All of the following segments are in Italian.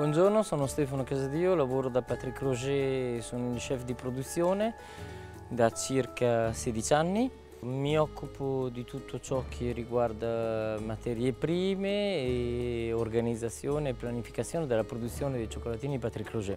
Buongiorno, sono Stefano Casadio, lavoro da Patrick Roger, sono il chef di produzione da circa 16 anni. Mi occupo di tutto ciò che riguarda materie prime e organizzazione e pianificazione della produzione dei cioccolatini Patrick Roger.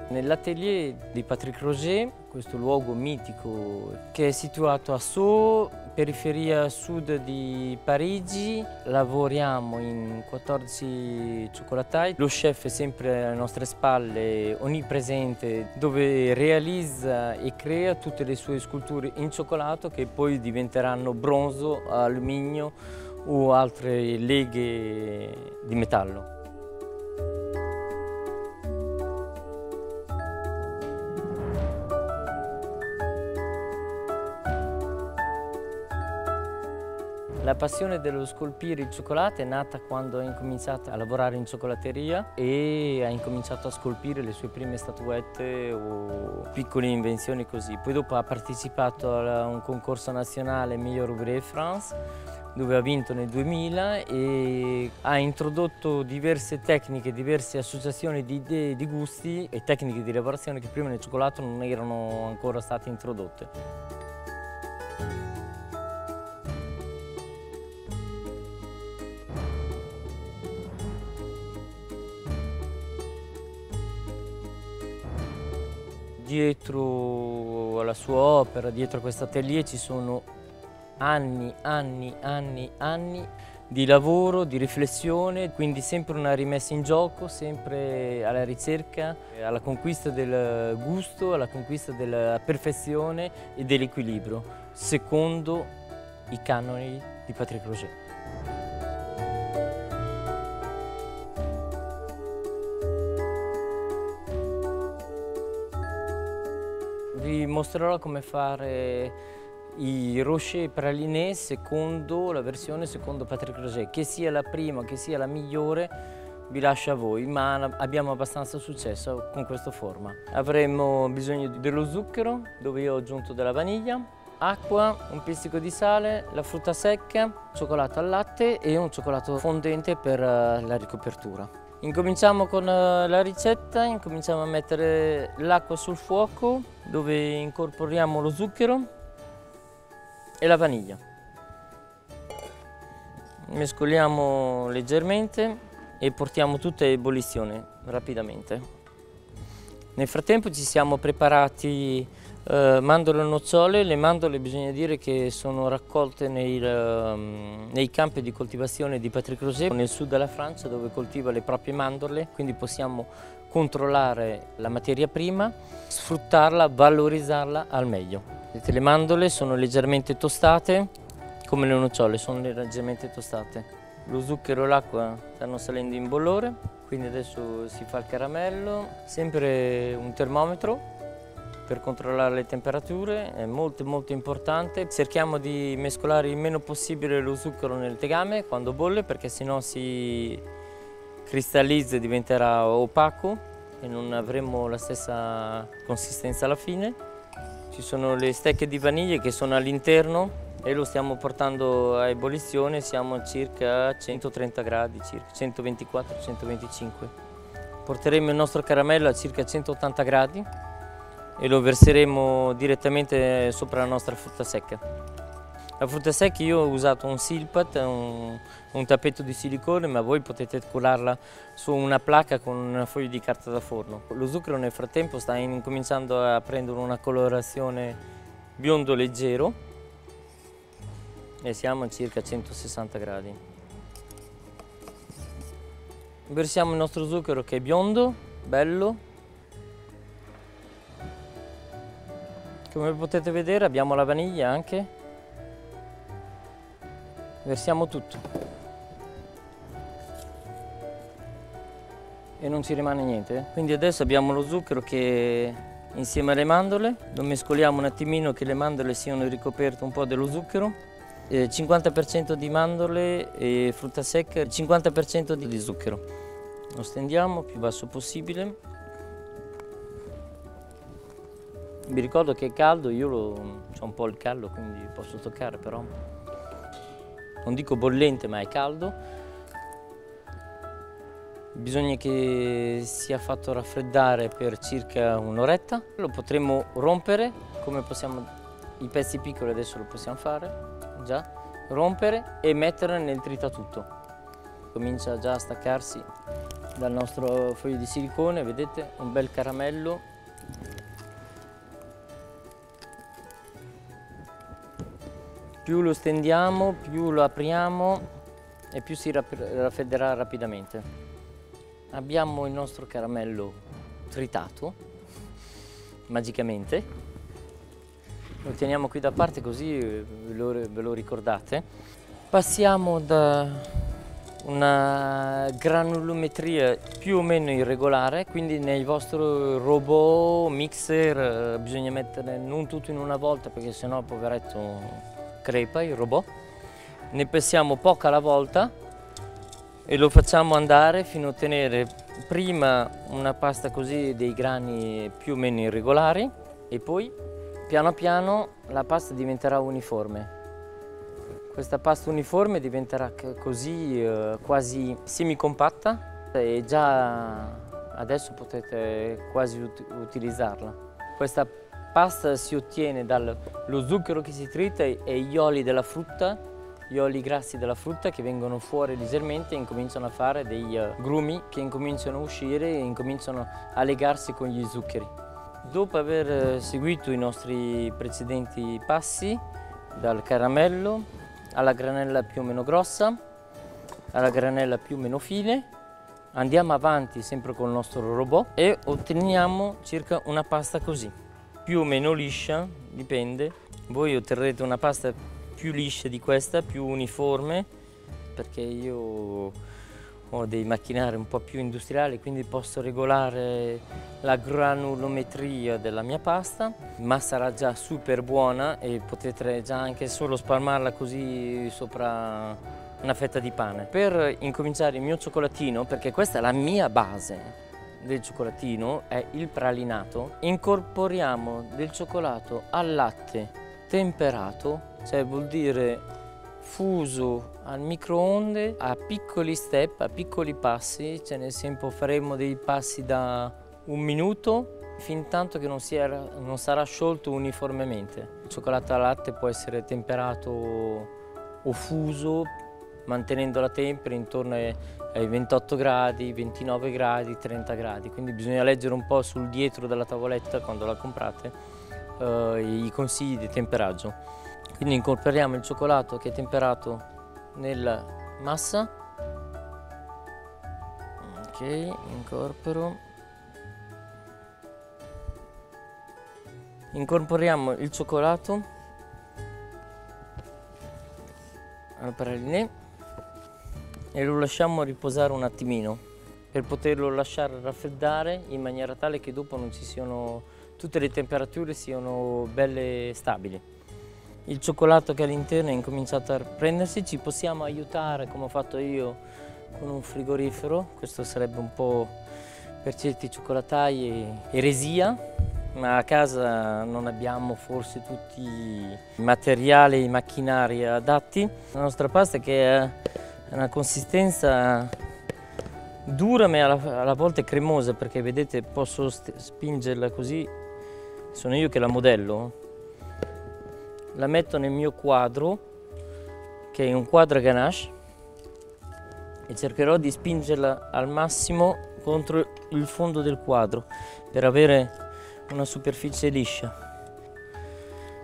Nell'atelier di Patrick Roger, questo luogo mitico che è situato a Sceaux, periferia sud di Parigi, lavoriamo in 14 cioccolatai. Lo chef è sempre alle nostre spalle, onnipresente, dove realizza e crea tutte le sue sculture in cioccolato che poi diventeranno bronzo, alluminio o altre leghe di metallo. La passione dello scolpire il cioccolato è nata quando ho incominciato a lavorare in cioccolateria e ha incominciato a scolpire le sue prime statuette o piccole invenzioni così. Poi dopo ha partecipato a un concorso nazionale Meilleur Ouvrier France, dove ha vinto nel 2000 e ha introdotto diverse tecniche, diverse associazioni di idee, di gusti e tecniche di lavorazione che prima nel cioccolato non erano ancora state introdotte. Dietro alla sua opera, dietro a questo atelier ci sono anni di lavoro, di riflessione, quindi sempre una rimessa in gioco, sempre alla ricerca, alla conquista del gusto, alla conquista della perfezione e dell'equilibrio, secondo i canoni di Patrick Roger. Vi mostrerò come fare i rocher pralinés secondo la versione secondo Patrick Roger. Che sia la prima, che sia la migliore, vi lascio a voi, ma abbiamo abbastanza successo con questa forma. Avremo bisogno dello zucchero, dove io ho aggiunto della vaniglia, acqua, un pizzico di sale, la frutta secca, cioccolato al latte e un cioccolato fondente per la ricopertura. Incominciamo con la ricetta, incominciamo a mettere l'acqua sul fuoco dove incorporiamo lo zucchero e la vaniglia. Mescoliamo leggermente e portiamo tutto a ebollizione rapidamente. Nel frattempo ci siamo preparati mandorle e nocciole. Le mandorle bisogna dire che sono raccolte nei campi di coltivazione di Patrick Roger nel sud della Francia, dove coltiva le proprie mandorle, quindi possiamo controllare la materia prima, sfruttarla, valorizzarla al meglio. Le mandorle sono leggermente tostate, come le nocciole sono leggermente tostate. Lo zucchero e l'acqua stanno salendo in bollore, quindi adesso si fa il caramello, sempre un termometro per controllare le temperature, è molto importante. Cerchiamo di mescolare il meno possibile lo zucchero nel tegame quando bolle, perché sennò si cristallizza e diventerà opaco e non avremo la stessa consistenza alla fine. Ci sono le stecche di vaniglia che sono all'interno e lo stiamo portando a ebollizione, siamo a circa 130 gradi, circa 124-125. Porteremo il nostro caramello a circa 180 gradi e lo verseremo direttamente sopra la nostra frutta secca. La frutta secca io ho usato un silpat, un tappeto di silicone, ma voi potete collarla su una placca con una foglia di carta da forno. Lo zucchero nel frattempo sta incominciando a prendere una colorazione biondo leggero e siamo a circa 160 gradi. Versiamo il nostro zucchero che è biondo, bello. Come potete vedere abbiamo la vaniglia anche. Versiamo tutto. E non ci rimane niente. Quindi adesso abbiamo lo zucchero che insieme alle mandorle, lo mescoliamo un attimino che le mandorle siano ricoperte un po' dello zucchero. 50% di mandorle e frutta secca, 50% di zucchero. Lo stendiamo più basso possibile. Vi ricordo che è caldo, io ho un po' il callo, quindi posso toccare però. non dico bollente ma è caldo. Bisogna che sia fatto raffreddare per circa un'oretta. Lo potremo rompere, come possiamo, i pezzi piccoli adesso lo possiamo fare, già, rompere e mettere nel tritatutto. Comincia già a staccarsi dal nostro foglio di silicone, vedete, un bel caramello. Più lo stendiamo, più lo apriamo e più si raffredderà rapidamente. Abbiamo il nostro caramello tritato, magicamente. Lo teniamo qui da parte così ve lo ricordate. Passiamo da una granulometria più o meno irregolare, quindi nel vostro robot, mixer, bisogna mettere non tutto in una volta perché sennò poveretto crepa il robot. Ne passiamo poca alla volta e lo facciamo andare fino a ottenere prima una pasta così dei grani più o meno irregolari e poi piano piano la pasta diventerà uniforme. Questa pasta uniforme diventerà così quasi semicompatta e già adesso potete quasi utilizzarla. Questa pasta si ottiene dallo zucchero che si trita e gli oli della frutta, gli oli grassi della frutta che vengono fuori leggermente e incominciano a fare dei grumi che incominciano a uscire e incominciano a legarsi con gli zuccheri. Dopo aver seguito i nostri precedenti passi, dal caramello alla granella più o meno grossa, alla granella più o meno fine, andiamo avanti sempre con il nostro robot e otteniamo circa una pasta così, più o meno liscia, dipende. Voi otterrete una pasta più liscia di questa, più uniforme, perché io ho dei macchinari un po' più industriali, quindi posso regolare la granulometria della mia pasta, ma sarà già super buona e potete già anche solo spalmarla così sopra una fetta di pane. Per incominciare il mio cioccolatino, perché questa è la mia base del cioccolatino, è il pralinato, incorporiamo del cioccolato al latte temperato, cioè vuol dire fuso al microonde a piccoli step, a piccoli passi, cioè nel senso faremo dei passi da 1 minuto fin tanto che non sarà sciolto uniformemente. Il cioccolato al latte può essere temperato o fuso mantenendo la temperatura intorno ai 28 gradi, 29 gradi, 30 gradi, quindi bisogna leggere un po' sul dietro della tavoletta quando la comprate i consigli di temperaggio. Quindi incorporiamo il cioccolato che è temperato nella massa. Ok, incorporo. Incorporiamo il cioccolato al pralinè e lo lasciamo riposare un attimino per poterlo lasciare raffreddare in maniera tale che dopo non ci siano tutte le temperature siano belle stabili. Il cioccolato che all'interno è incominciato a prendersi, ci possiamo aiutare come ho fatto io con un frigorifero. Questo sarebbe un po' per certi cioccolatai eresia, ma a casa non abbiamo forse tutti i materiali e i macchinari adatti. La nostra pasta che ha una consistenza dura ma alla volta è cremosa, perché vedete posso spingerla così, sono io che la modello, la metto nel mio quadro che è un quadro ganache e cercherò di spingerla al massimo contro il fondo del quadro per avere una superficie liscia,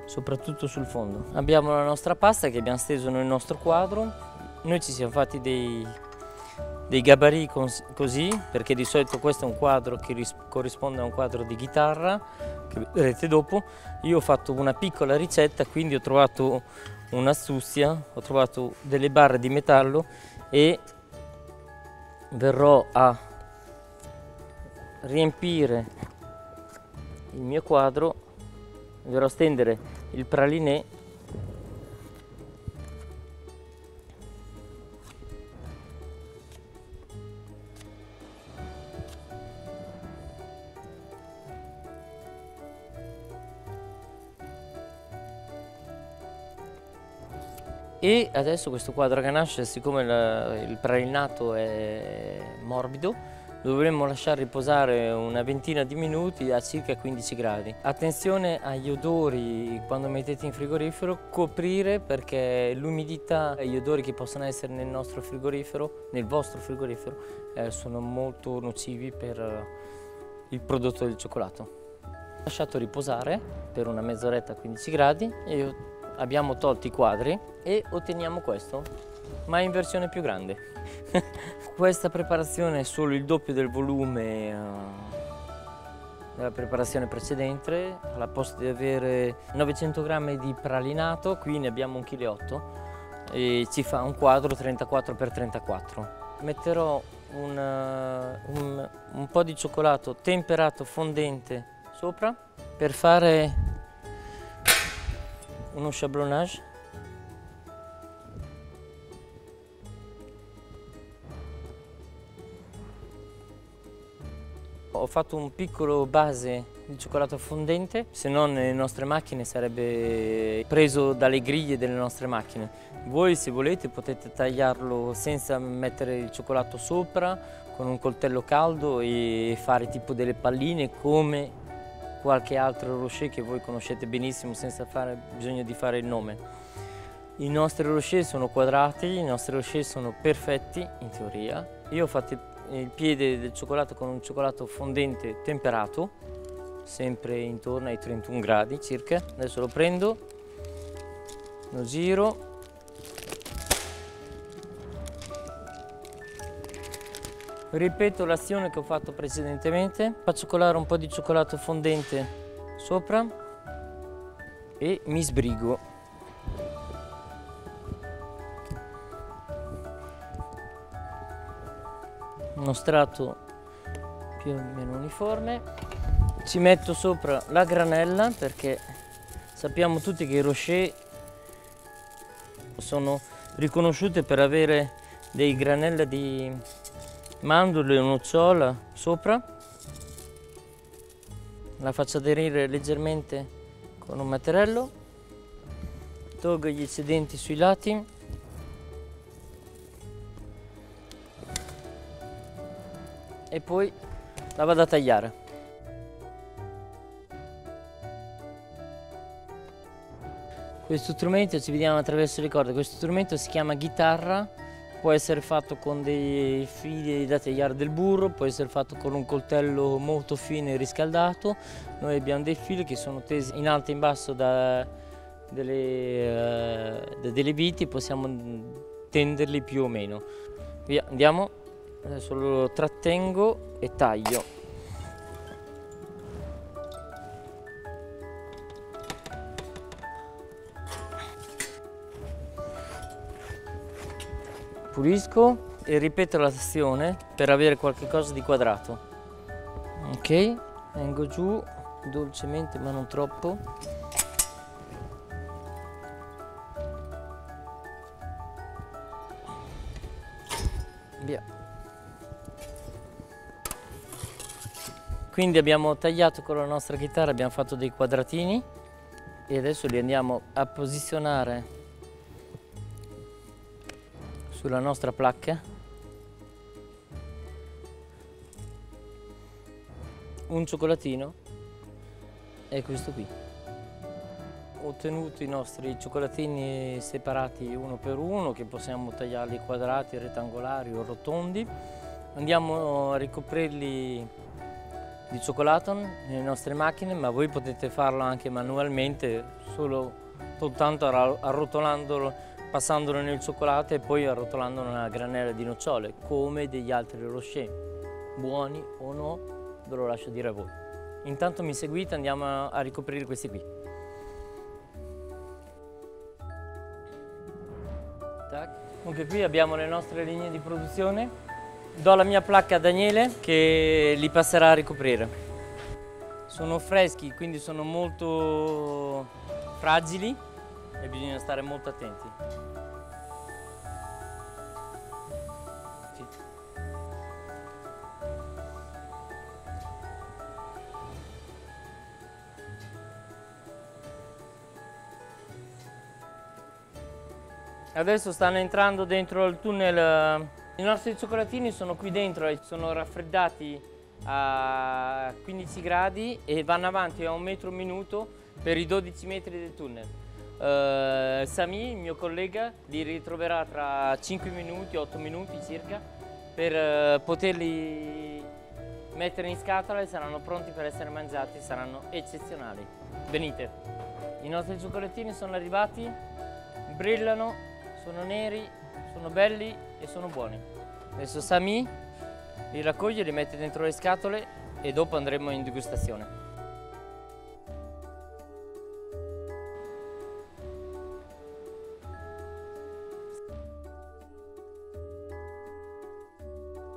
soprattutto sul fondo. Abbiamo la nostra pasta che abbiamo steso nel nostro quadro, noi ci siamo fatti dei gabarit così, perché di solito questo è un quadro che corrisponde a un quadro di chitarra, che vedrete dopo. Io ho fatto una piccola ricetta, quindi ho trovato un'astuzia, ho trovato delle barre di metallo e verrò a riempire il mio quadro, verrò a stendere il pralinè E adesso questo quadro ganache, siccome il pralinato è morbido, lo dovremmo lasciare riposare una ventina di minuti a circa 15 gradi. Attenzione agli odori quando mettete in frigorifero, coprire, perché l'umidità e gli odori che possono essere nel nostro frigorifero, nel vostro frigorifero, sono molto nocivi per il prodotto del cioccolato. Lasciato riposare per una mezz'oretta a 15 gradi e abbiamo tolto i quadri e otteniamo questo, ma in versione più grande. Questa preparazione è solo il doppio del volume della preparazione precedente. Al posto di avere 900 grammi di pralinato, qui ne abbiamo 1,8 kg e ci fa un quadro 34 x 34. Metterò un po' di cioccolato temperato fondente sopra per fare uno schablonnage. Ho fatto un piccolo base di cioccolato fondente, se no nelle nostre macchine sarebbe preso dalle griglie delle nostre macchine. Voi, se volete, potete tagliarlo senza mettere il cioccolato sopra, con un coltello caldo, e fare tipo delle palline come qualche altro rocher che voi conoscete benissimo senza bisogno di fare il nome. I nostri rocher sono quadrati, i nostri rocher sono perfetti in teoria. Io ho fatto il piede del cioccolato con un cioccolato fondente temperato, sempre intorno ai 31 gradi circa. Adesso lo prendo, lo giro. Ripeto l'azione che ho fatto precedentemente, faccio colare un po' di cioccolato fondente sopra e mi sbrigo. Uno strato più o meno uniforme. Ci metto sopra la granella, perché sappiamo tutti che i rocher sono riconosciute per avere dei granella di mandorle o nocciola sopra. La faccio aderire leggermente con un mattarello, tolgo gli eccedenti sui lati e poi la vado a tagliare. Questo strumento, ci vediamo attraverso le corde, questo strumento si chiama chitarra. Può essere fatto con dei fili da tagliare del burro, può essere fatto con un coltello molto fine e riscaldato. Noi abbiamo dei fili che sono tesi in alto e in basso da delle viti, possiamo tenderli più o meno. Via, andiamo. Adesso lo trattengo e taglio. Pulisco e ripeto l'azione per avere qualcosa di quadrato. Ok, vengo giù dolcemente ma non troppo. Via. Quindi abbiamo tagliato con la nostra chitarra, abbiamo fatto dei quadratini e adesso li andiamo a posizionare sulla nostra placca. Un cioccolatino è questo qui. Ho ottenuto i nostri cioccolatini separati uno per uno, che possiamo tagliarli quadrati, rettangolari o rotondi. Andiamo a ricoprirli di cioccolato nelle nostre macchine, ma voi potete farlo anche manualmente, soltanto arrotolandolo, passandolo nel cioccolato e poi arrotolandolo nella granella di nocciole, come degli altri rocher. Buoni o no, ve lo lascio dire a voi. Intanto mi seguite, andiamo a ricoprire questi qui. Tac. Comunque qui abbiamo le nostre linee di produzione. Do la mia placca a Daniele che li passerà a ricoprire. Sono freschi, quindi sono molto fragili e bisogna stare molto attenti. Sì. Adesso stanno entrando dentro il tunnel. I nostri cioccolatini sono qui dentro e sono raffreddati a 15 gradi e vanno avanti a 1 metro al minuto per i 12 metri del tunnel. Sami, il mio collega, li ritroverà tra 5 minuti, 8 minuti circa, per poterli mettere in scatola e saranno pronti per essere mangiati, saranno eccezionali. Venite, i nostri cioccolatini sono arrivati, brillano, sono neri, sono belli e sono buoni. Adesso Sami li raccoglie, li mette dentro le scatole e dopo andremo in degustazione.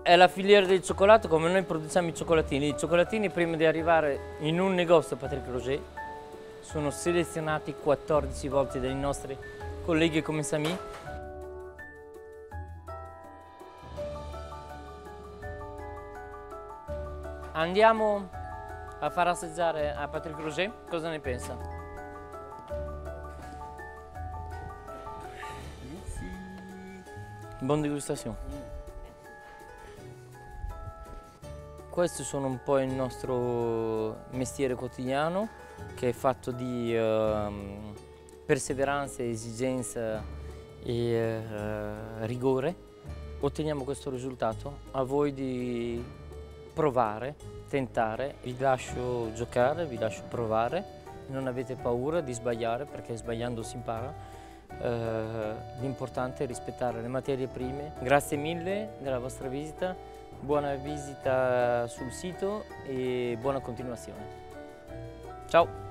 È la filiera del cioccolato come noi produciamo i cioccolatini. I cioccolatini prima di arrivare in un negozio Patrick Roger sono selezionati 14 volte dai nostri colleghi come Sami. Andiamo a far assaggiare a Patrick Roger, cosa ne pensa? Buona degustazione. Questi sono un po' il nostro mestiere quotidiano, che è fatto di perseveranza, esigenza e rigore. Otteniamo questo risultato, a voi di provare, tentare, vi lascio giocare, vi lascio provare, non avete paura di sbagliare perché sbagliando si impara. L'importante è rispettare le materie prime. Grazie mille della vostra visita, buona visita sul sito e buona continuazione. Ciao!